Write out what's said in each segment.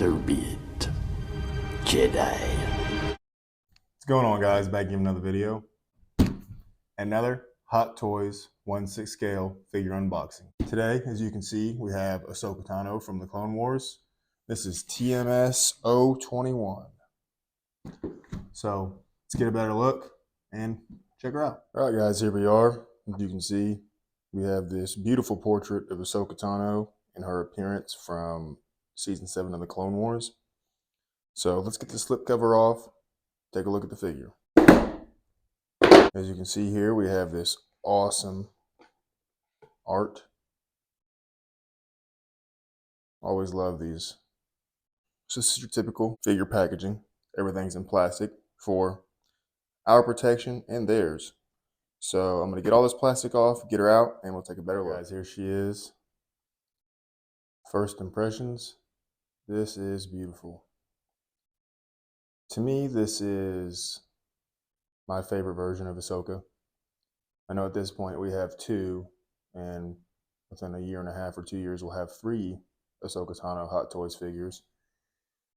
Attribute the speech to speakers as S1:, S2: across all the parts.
S1: So be it, Jedi.
S2: What's going on, guys? Back in another video. Another Hot Toys 1/6 scale figure unboxing. Today, as you can see, we have Ahsoka Tano from the Clone Wars. This is TMS 021. So let's get a better look and check her out. All right, guys, here we are. As you can see, we have this beautiful portrait of Ahsoka Tano in her appearance from Season 7 of the Clone Wars. So let's get the slipcover off, take a look at the figure. As you can see here, we have this awesome art. Always love these. So this is your typical figure packaging. Everything's in plastic for our protection and theirs. So I'm going to get all this plastic off, get her out, and we'll take a better look. Guys, here she is. First impressions. This is beautiful. To me, this is my favorite version of Ahsoka. I know at this point we have two, and within a year and a half or 2 years, we'll have 3 Ahsoka Tano Hot Toys figures.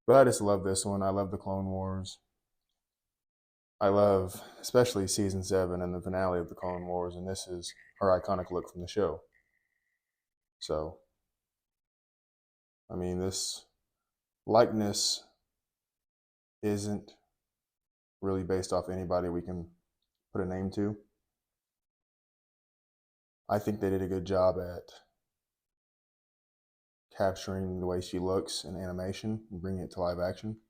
S2: But I just love this one. I love the Clone Wars. I love especially Season 7 and the finale of the Clone Wars, and this is her iconic look from the show. So, I mean, this likeness isn't really based off anybody we can put a name to. I think they did a good job at capturing the way she looks in animation and bringing it to live action.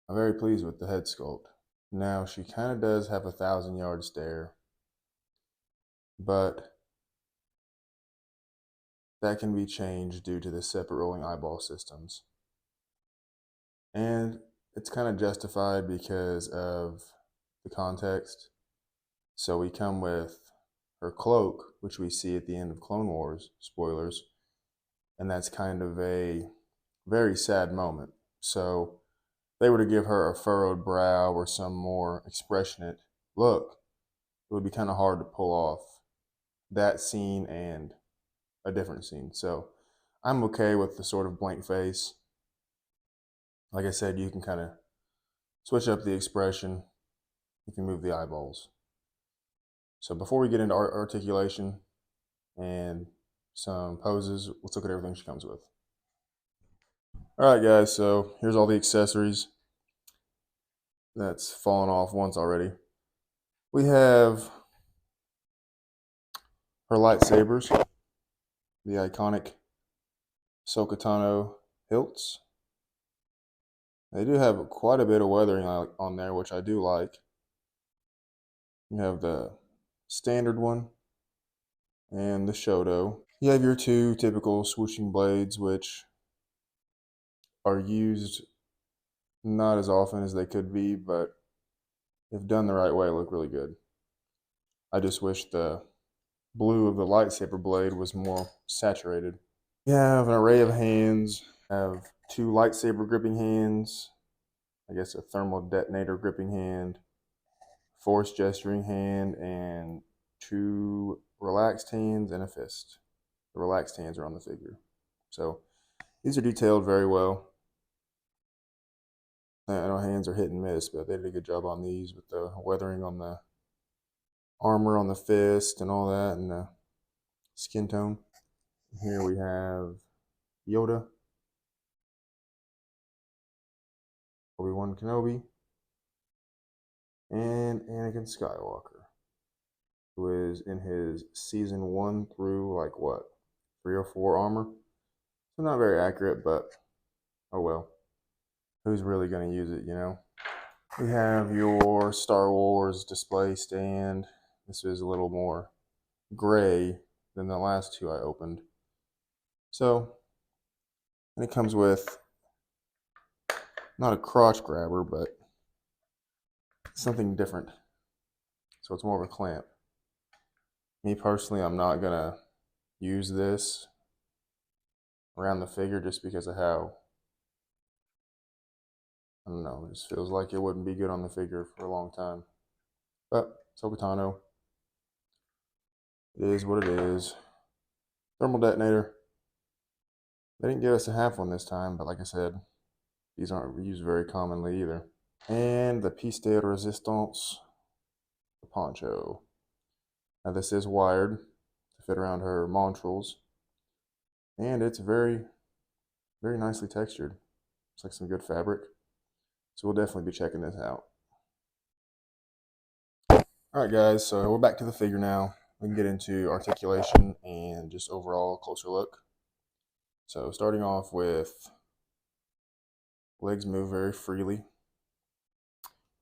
S2: I'm very pleased with the head sculpt. Now, she kind of does have a 1,000-yard stare, but that can be changed due to the separate rolling eyeball systems. And it's kind of justified because of the context. So we come with her cloak, which we see at the end of Clone Wars, spoilers, and that's kind of a very sad moment. So if they were to give her a furrowed brow or some more expressionate look, it would be kind of hard to pull off that scene and a different scene. So I'm okay with the sort of blank face. Like I said, you can kind of switch up the expression. You can move the eyeballs. So before we get into articulation and some poses, let's look at everything she comes with. All right, guys, so here's all the accessories. That's fallen off once already. We have her lightsabers, the iconic Ahsoka Tano hilts. They do have quite a bit of weathering on there, which I do like. You have the standard one and the Shoto. You have your 2 typical swooshing blades, which are used not as often as they could be, but if done the right way, look really good. I just wish the blue of the lightsaber blade was more saturated. You have an array of hands. You have 2 lightsaber gripping hands, I guess a thermal detonator gripping hand, force gesturing hand, and 2 relaxed hands and a fist. The relaxed hands are on the figure. So these are detailed very well. I know hands are hit and miss, but they did a good job on these with the weathering on the armor on the fist and all that, and the skin tone. Here we have Yoda, Obi-Wan Kenobi, and Anakin Skywalker, who is in his Season 1 through, like, what, 3 or 4 armor? So not very accurate, but oh well. Who's really going to use it, you know? We have your Star Wars display stand. This is a little more gray than the last 2 I opened. So, and it comes with not a crotch grabber, but something different. So it's more of a clamp. Me personally, I'm not going to use this around the figure just because of how, I don't know, it just feels like it wouldn't be good on the figure for a long time. But Ahsoka Tano, it is what it is. Thermal detonator. They didn't give us a half one this time, but like I said, these aren't used very commonly either. And the piece de resistance, the poncho. Now this is wired to fit around her montrals, and it's very, very nicely textured. It's like some good fabric. So we'll definitely be checking this out. All right, guys, so we're back to the figure now. We can get into articulation and just overall closer look. So starting off with legs move very freely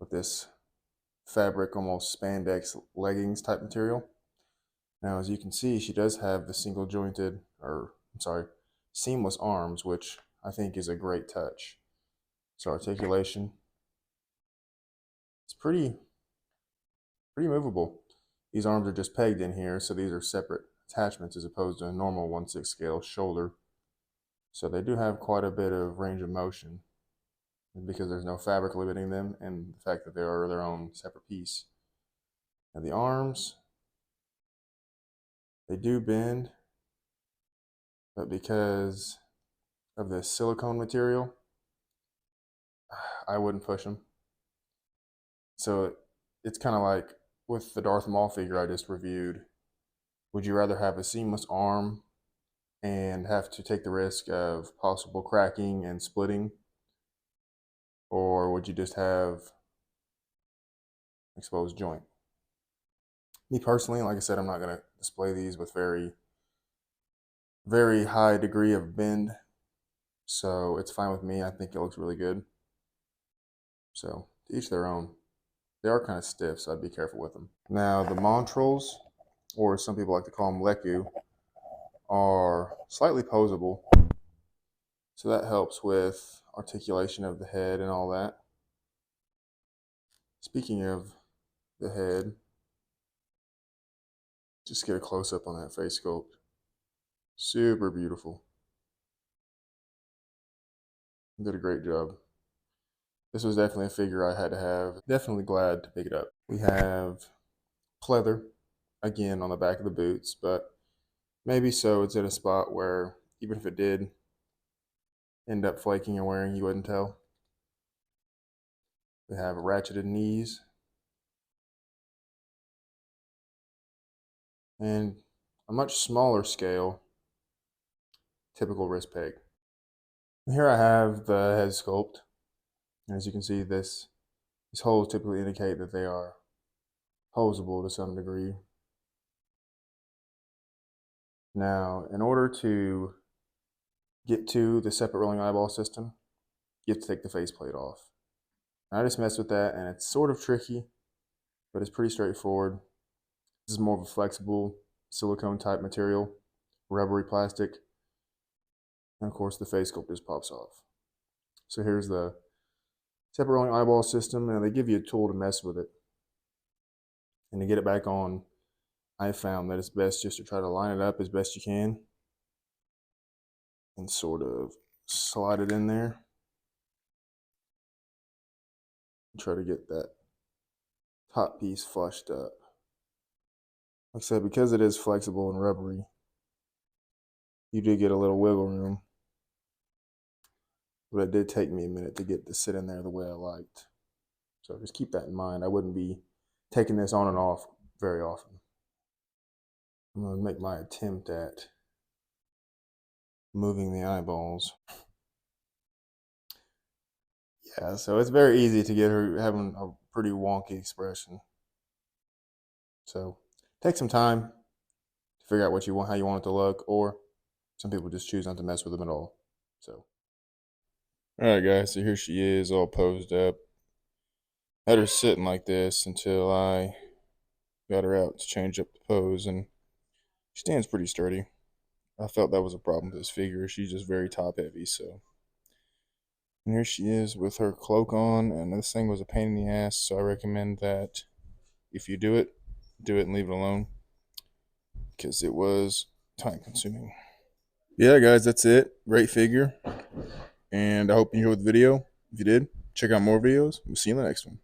S2: with this fabric, almost spandex leggings type material. Now, as you can see, she does have the single jointed, or I'm sorry, seamless arms, which I think is a great touch. So articulation, it's pretty movable. These arms are just pegged in here, so these are separate attachments as opposed to a normal 1/6 scale shoulder. So they do have quite a bit of range of motion because there's no fabric limiting them and the fact that they are their own separate piece. Now the arms, they do bend, but because of the silicone material, I wouldn't push them. So it's kind of like with the Darth Maul figure I just reviewed. Would you rather have a seamless arm and have to take the risk of possible cracking and splitting? Or would you just have exposed joint? Me personally, like I said, I'm not going to display these with very, very high degree of bend. So it's fine with me. I think it looks really good. So to each their own. They are kind of stiff, so I'd be careful with them. Now the montrals, or some people like to call them leku, are slightly posable. So that helps with articulation of the head and all that. Speaking of the head, just get a close-up on that face sculpt. Super beautiful. Did a great job. This was definitely a figure I had to have. Definitely glad to pick it up. We have pleather, again, on the back of the boots, but maybe so it's in a spot where even if it did end up flaking or wearing, you wouldn't tell. We have ratcheted knees and a much smaller scale typical wrist peg. And here I have the head sculpt. And as you can see, these holes typically indicate that they are posable to some degree. Now, in order to get to the separate rolling eyeball system, you have to take the faceplate off. And I just messed with that, and it's sort of tricky, but it's pretty straightforward. This is more of a flexible silicone type material, rubbery plastic, and of course the face sculpt just pops off. So here's the separate rolling eyeball system, and they give you a tool to mess with it. And to get it back on, I found that it's best just to try to line it up as best you can and sort of slide it in there. And try to get that top piece flushed up. Like I said, because it is flexible and rubbery, you do get a little wiggle room. But it did take me a minute to get to sit in there the way I liked. So just keep that in mind. I wouldn't be taking this on and off very often. I'm going to make my attempt at moving the eyeballs. Yeah, so it's very easy to get her having a pretty wonky expression. So take some time to figure out what you want, how you want it to look, or some people just choose not to mess with them at all. So, all right, guys. So here she is, all posed up. Had her sitting like this until I got her out to change up the pose, and she stands pretty sturdy. I felt that was a problem with this figure. She's just very top heavy, so. And here she is with her cloak on, and this thing was a pain in the ass, so I recommend that if you do it and leave it alone, because it was time consuming. Yeah, guys, that's it. Great figure, and I hope you enjoyed the video. If you did, check out more videos. We'll see you in the next one.